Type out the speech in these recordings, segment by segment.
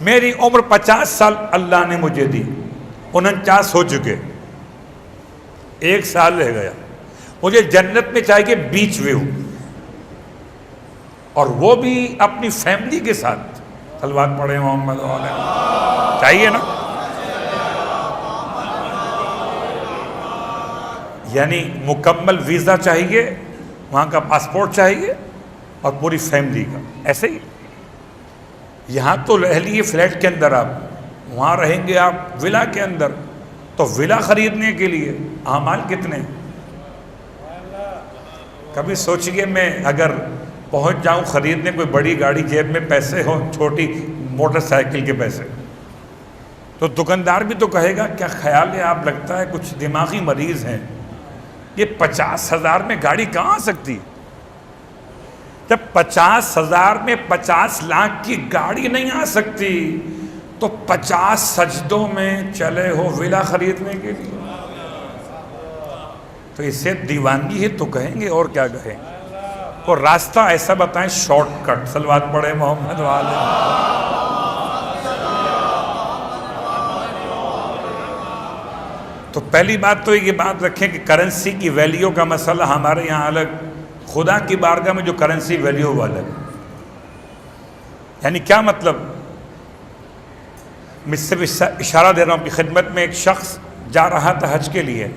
میری عمر 50 سال اللہ نے مجھے دی، 49 ہو چکے، 1 سال رہ گیا، مجھے جنت میں چاہیے بیچ ویو، اور وہ بھی اپنی فیملی کے ساتھ۔ صلوات پڑھیں محمد علیہ، چاہیے نا؟ یعنی مکمل ویزا چاہیے، وہاں کا پاسپورٹ چاہیے، اور پوری فیملی کا۔ ایسے ہی یہاں تو رہ لیے فلیٹ کے اندر، آپ وہاں رہیں گے آپ ولا کے اندر، تو ولا خریدنے کے لیے اعمال کتنے؟ کبھی سوچئے میں اگر پہنچ جاؤں خریدنے کوئی بڑی گاڑی، جیب میں پیسے ہوں، چھوٹی موٹر سائیکل کے پیسے، تو دکاندار بھی تو کہے گا کیا خیال ہے آپ، لگتا ہے کچھ دماغی مریض ہیں، یہ 50,000 میں گاڑی کہاں آ سکتی؟ جب 50,000 میں 50 لاکھ کی گاڑی نہیں آ سکتی، تو 50 سجدوں میں چلے ہو ولا خریدنے کے لیے، تو اسے دیوانگی ہے تو کہیں گے، اور کیا کہیں؟ اور راستہ ایسا بتائیں شارٹ کٹ۔ صلوات پڑھے محمد والے۔ تو پہلی بات تو یہ بات رکھیں کہ کرنسی کی ویلیو کا مسئلہ ہمارے یہاں الگ، خدا کی بارگاہ میں جو کرنسی ویلیو والا ہے، یعنی کیا مطلب؟ میں صرف اشارہ دے رہا ہوں کہ خدمت میں ایک شخص جا رہا تھا حج کے لیے،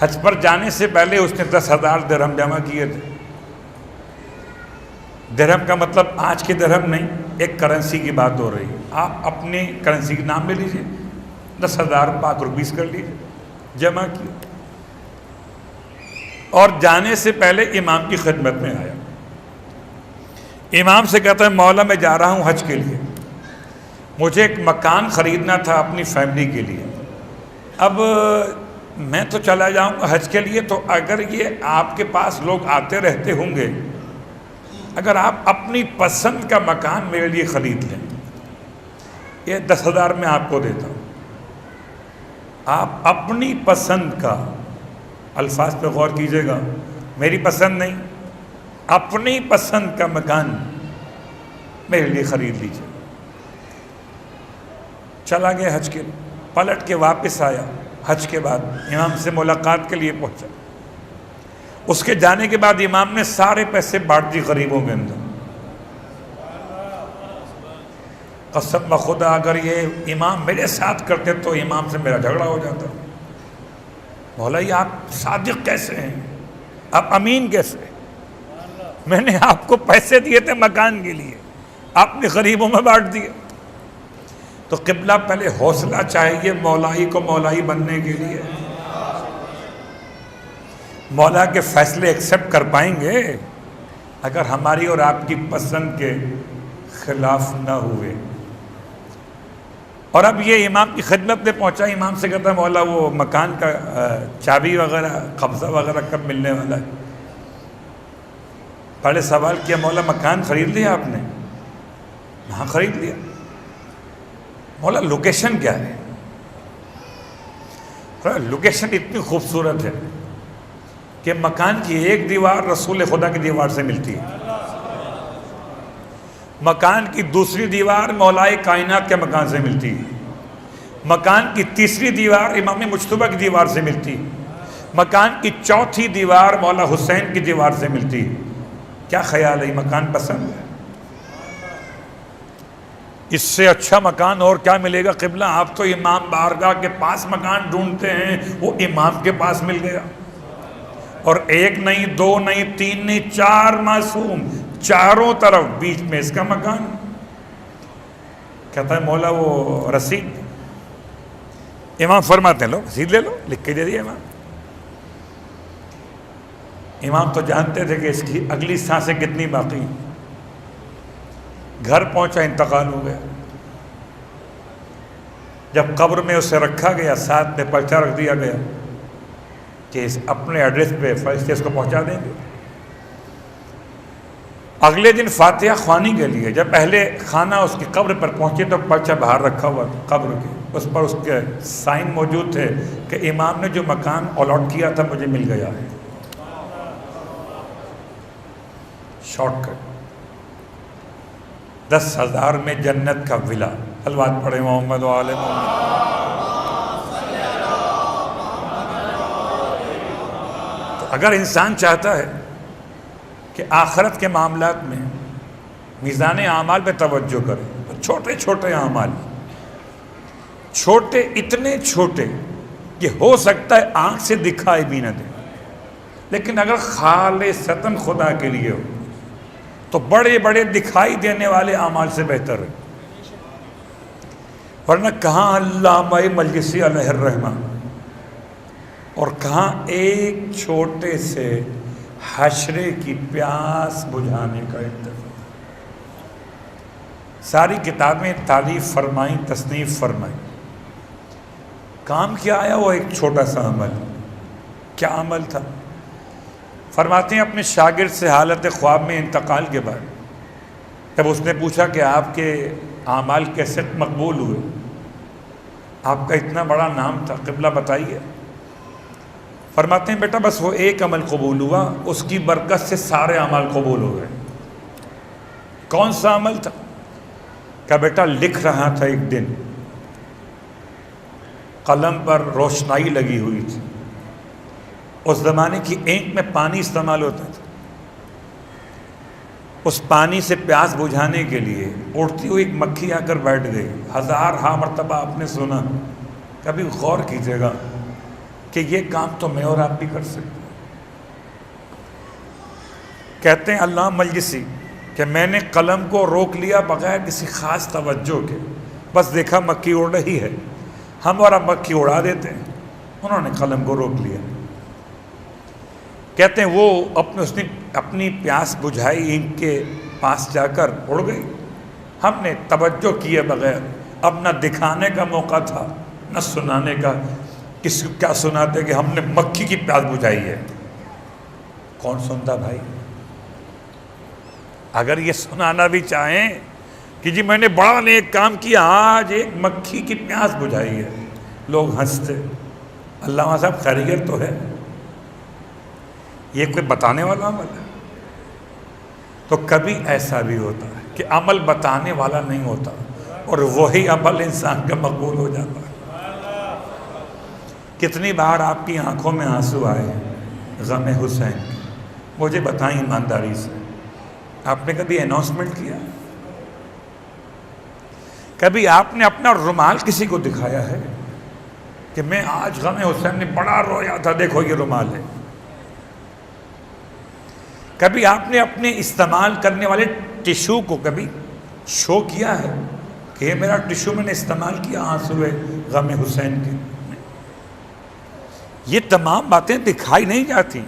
حج پر جانے سے پہلے اس نے 10,000 درہم جمع کیے تھے۔ درہم کا مطلب آج کے درہم نہیں، ایک کرنسی کی بات ہو رہی ہے، آپ اپنے کرنسی کے نام لے لیجئے، 10,000 پاک روپیز کر لیجئے، جمع کیے، اور جانے سے پہلے امام کی خدمت میں آیا، امام سے کہتا ہے مولا میں جا رہا ہوں حج کے لیے، مجھے ایک مکان خریدنا تھا اپنی فیملی کے لیے، اب میں تو چلا جاؤں گا حج کے لیے، تو اگر یہ آپ کے پاس لوگ آتے رہتے ہوں گے، اگر آپ اپنی پسند کا مکان میرے لیے خرید لیں، یہ 10,000 میں آپ کو دیتا ہوں، آپ اپنی پسند کا، الفاظ پہ غور کیجئے گا، میری پسند نہیں، اپنی پسند کا مکان میرے لیے خرید لیجئے۔ چلا گیا حج کے، پلٹ کے واپس آیا حج کے بعد، امام سے ملاقات کے لیے پہنچا، اس کے جانے کے بعد امام نے سارے پیسے بانٹ دی غریبوں کے اندر۔ قسم بخدا اگر یہ امام میرے ساتھ کرتے تو امام سے میرا جھگڑا ہو جاتا، مولا یہ آپ صادق کیسے ہیں، آپ امین کیسے؟ میں نے آپ کو پیسے دیے تھے مکان کے لیے، آپ نے غریبوں میں بانٹ دیے۔ تو قبلہ پہلے حوصلہ چاہیے مولائی کو مولائی بننے کے لیے، مولا کے فیصلے ایکسیپٹ کر پائیں گے اگر ہماری اور آپ کی پسند کے خلاف نہ ہوئے۔ اور اب یہ امام کی خدمت میں پہنچا، امام سے کہتا ہے مولا وہ مکان کا چابی وغیرہ قبضہ وغیرہ کب ملنے والا ہے؟ پہلے سوال کیا مولا مکان خرید لیا آپ نے؟ ہاں خرید لیا۔ مولا لوکیشن کیا ہے؟ لوکیشن اتنی خوبصورت ہے کہ مکان کی ایک دیوار رسول خدا کی دیوار سے ملتی ہے، مکان کی دوسری دیوار مولائے کائنات کے مکان سے ملتی ہے، مکان کی تیسری دیوار امام مجتبیٰ کی دیوار سے ملتی ہے، مکان کی چوتھی دیوار مولا حسین کی دیوار سے ملتی ہے۔ کیا خیال ہے، مکان پسند ہے؟ اس سے اچھا مکان اور کیا ملے گا؟ قبلہ آپ تو امام بارگاہ کے پاس مکان ڈھونڈتے ہیں، وہ امام کے پاس مل گیا، اور ایک نہیں، دو نہیں، تین نہیں، 4 معصوم، چاروں طرف، بیچ میں اس کا مکان۔ کہتا ہے مولا وہ رسید، امام فرماتے ہیں لو رسید لے لو، لکھ کے دے دیا امام۔ امام تو جانتے تھے کہ اس کی اگلی سانسیں کتنی باقی ہیں۔ گھر پہنچا، انتقال ہو گیا۔ جب قبر میں اسے رکھا گیا، ساتھ میں پرچہ رکھ دیا گیا کہ اس اپنے ایڈریس پہ فرشتے اس کو پہنچا دیں گے۔ اگلے دن فاتحہ خوانی کے لیے جب پہلے خانہ اس کی قبر پر پہنچے تو پرچہ باہر رکھا ہوا تھا قبر کے، اس پر اس کے سائن موجود تھے کہ امام نے جو مکان الاٹ کیا تھا مجھے مل گیا ہے۔ Short cut. 10,000 میں جنت کا ولا. الوات پڑھے محمد و آل محمد. تو اگر انسان چاہتا ہے کہ آخرت کے معاملات میں میزان اعمال پہ توجہ کرے تو چھوٹے چھوٹے اعمال، چھوٹے اتنے چھوٹے کہ ہو سکتا ہے آنکھ سے دکھائی بھی نہ دے، لیکن اگر خالصتاً خدا کے لیے ہو تو بڑے بڑے دکھائی دینے والے اعمال سے بہتر ہے. ورنہ کہاں علامہ مجلسی علیہ الرحمہ اور کہاں ایک چھوٹے سے حشرے کی پیاس بجھانے کا اتفاق. ساری کتابیں تالیف فرمائیں، تصنیف فرمائیں، کام کیا آیا وہ ایک چھوٹا سا عمل. کیا عمل تھا؟ فرماتے ہیں اپنے شاگرد سے حالت خواب میں انتقال کے بعد جب اس نے پوچھا کہ آپ کے اعمال کیسے مقبول ہوئے، آپ کا اتنا بڑا نام تھا، قبلہ بتائیے. فرماتے ہیں بیٹا بس وہ ایک عمل قبول ہوا، اس کی برکت سے سارے اعمال قبول ہو گئے. کون سا عمل تھا؟ کہ بیٹا لکھ رہا تھا، ایک دن قلم پر روشنائی لگی ہوئی تھی. اس زمانے کی اینک میں پانی استعمال ہوتا تھا. اس پانی سے پیاس بجھانے کے لیے اڑتی ہوئی ایک مکھی آ کر بیٹھ گئی. 1000 مرتبہ آپ نے سنا. کبھی غور کیجیے گا کہ یہ کام تو میں اور آپ بھی کر سکتے ہیں. کہتے ہیں علامہ مجلسی کہ میں نے قلم کو روک لیا بغیر کسی خاص توجہ کے، بس دیکھا مکھی اڑ رہی ہے، ہم اور اب مکھی اڑا دیتے ہیں، انہوں نے قلم کو روک لیا. کہتے ہیں وہ اس نے اپنی پیاس بجھائی، ان کے پاس جا کر اڑ گئی. ہم نے توجہ کیے بغیر، اب نہ دکھانے کا موقع تھا نہ سنانے کا. کسی کو کیا سناتے کہ ہم نے مکھی کی پیاس بجھائی ہے. کون سنتا بھائی؟ اگر یہ سنانا بھی چاہیں کہ جی میں نے بڑا نیک کام کیا، آج ایک مکھی کی پیاس بجھائی ہے، لوگ ہنستے. علامہ صاحب خیریت تو ہے؟ یہ کوئی بتانے والا عمل ہے؟ تو کبھی ایسا بھی ہوتا ہے کہ عمل بتانے والا نہیں ہوتا اور وہی عمل انسان کا مقبول ہو جاتا ہے. کتنی بار آپ کی آنکھوں میں آنسو آئے ہیں غم حسین کے؟ مجھے بتائیں ایمانداری سے، آپ نے کبھی اناؤنسمنٹ کیا؟ کبھی آپ نے اپنا رومال کسی کو دکھایا ہے کہ میں آج غم حسین نے بڑا رویا تھا، دیکھو یہ رومال ہے؟ کبھی آپ نے اپنے استعمال کرنے والے ٹیشو کو کبھی شو کیا ہے کہ یہ میرا ٹیشو میں نے استعمال کیا آنسو غم حسین کے؟ یہ تمام باتیں دکھائی نہیں جاتی.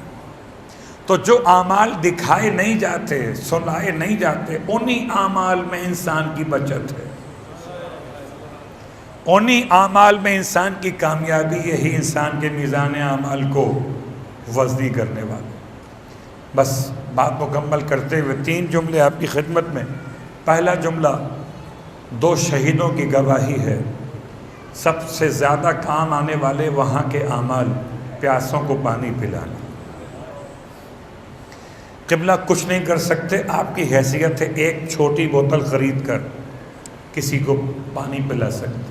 تو جو اعمال دکھائے نہیں جاتے، سنائے نہیں جاتے، انہی اعمال میں انسان کی بچت ہے، انہی اعمال میں انسان کی کامیابی. یہی انسان کے میزان اعمال کو وزنی کرنے والا. بس بات مکمل کرتے ہوئے 3 جملے آپ کی خدمت میں. پہلا جملہ 2 شہیدوں کی گواہی ہے. سب سے زیادہ کام آنے والے وہاں کے اعمال، پیاسوں کو پانی پلانا. قبلہ کچھ نہیں کر سکتے، آپ کی حیثیت ہے ایک چھوٹی بوتل خرید کر کسی کو پانی پلا سکتے.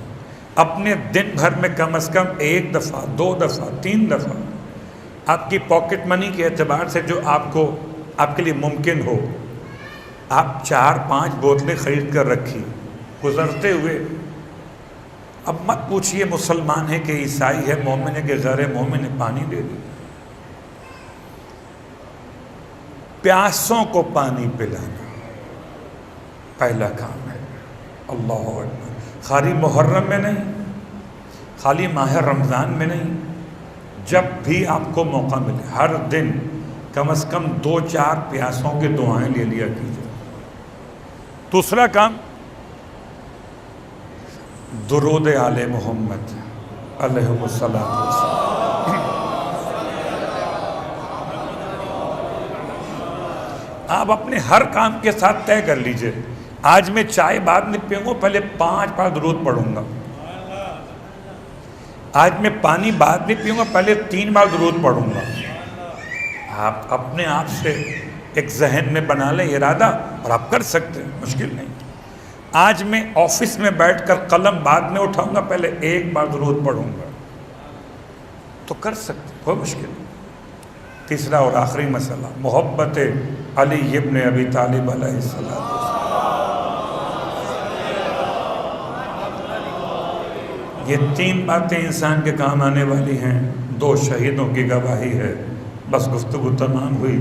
اپنے دن بھر میں کم از کم 1 دفعہ 2 دفعہ 3 دفعہ آپ کی پاکٹ منی کے اعتبار سے جو آپ کے لیے ممکن ہو، آپ 4-5 بوتلیں خرید کر رکھی گزرتے ہوئے. اب مت پوچھئے مسلمان ہے کہ عیسائی ہے، مومن ہے کہ غیر مومن ہے، پانی دے دی. پیاسوں کو پانی پلانا پہلا کام ہے. اللہ اکبر. خالی محرم میں نہیں، خالی ماہ رمضان میں نہیں، جب بھی آپ کو موقع ملے ہر دن کم از کم 2-4 پیاسوں کے دعائیں لے لیا کیجیے. دوسرا کام درود آل محمد علیہ السلام. آپ اپنے ہر کام کے ساتھ طے کر لیجئے، آج میں چائے بعد میں پیوں گا، پہلے 5 بار درود پڑھوں گا. آج میں پانی بعد میں پیوں گا، پہلے 3 بار درود پڑھوں گا. آپ اپنے آپ سے ایک ذہن میں بنا لیں ارادہ، اور آپ کر سکتے ہیں، مشکل نہیں. آج میں آفس میں بیٹھ کر قلم بعد میں اٹھاؤں گا، پہلے ایک بار درود پڑھوں گا، تو کر سکتے، کوئی مشکل نہیں۔ تیسرا اور آخری مسئلہ، محبت علی ابن ابی طالب علیہ السلام۔ یہ تین باتیں انسان کے کام آنے والی ہیں، 2 شہیدوں کی گواہی ہے۔ بس گفتگو تمام ہوئی۔